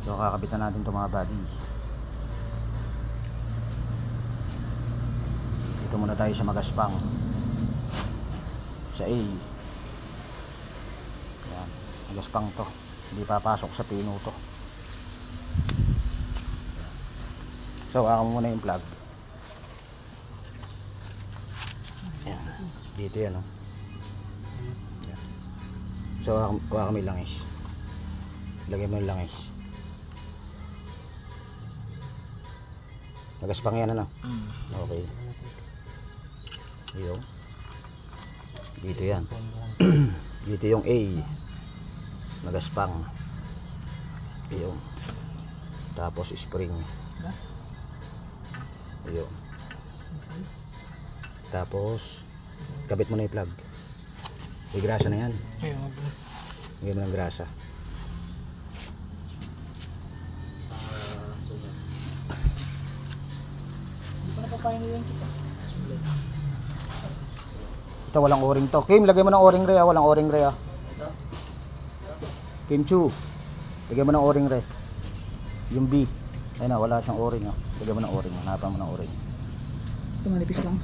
So kakabitan natin itong mga body. Dito muna tayo sa magaspang, sa A. Yan, magaspang to, hindi papasok sa pino to. So ako muna yung plug. Yan, dito yan, oh. Yan. So kuha kami langis, lagay mo yung langis. Magaspang yan, ano? Okay. Yung dito yan. Dito yung A, magaspang. Yung tapos spring. Yung tapos kabit mo na yung plug. May grasa na yan. Lagyan mo ng grasa. Ito walang o-ring to. Kim, lagay mo ng o-ring re, walang o-ring re, ah. Kim Chu, lagay mo ng o-ring re. Yung B, ayun na, wala siyang o-ring, ah. Lagay mo ng o-ring, hanapan mo ng o-ring. Ito manipis lang.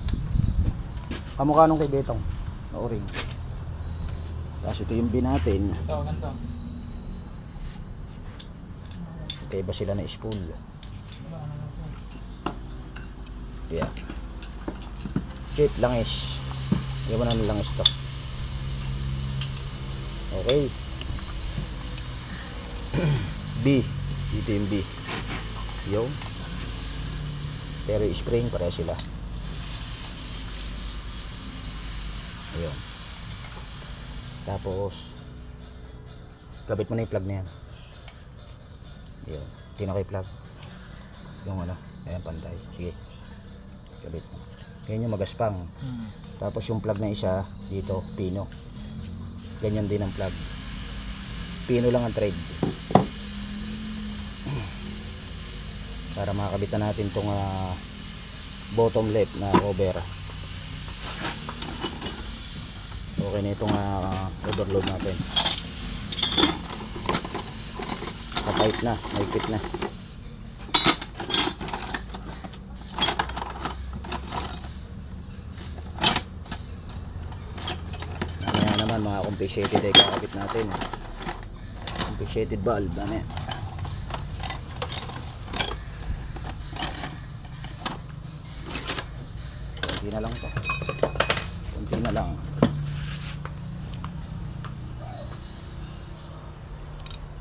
Kamukha nung kay Betong na o-ring. Tapos ito yung B natin. Ito, ganito. Iba sila na spool. Yeah. Chip, langis. Lagyan mo na ng langis to. Okay. B, dito yung B. Yung pero spring pareha sila. Ayun. Tapos kabit mo na yung plug na yan. Ayun, tinakay plug yung ano, ayan, pantay. Sige, kabit mo. Yan yung magaspang. Tapos yung plug na isa dito, pino. Ganyan din ang plug. Pino lang ang thread. Para makabitan natin tong bottom left na cover. Okay na itong overload natin. Kapait na, maipit na. Mamaya naman mga compensated ay kakabit natin. Compensated valve, ano yan. Kunti na lang to. Kunti na lang.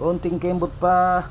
Konting kembot pa.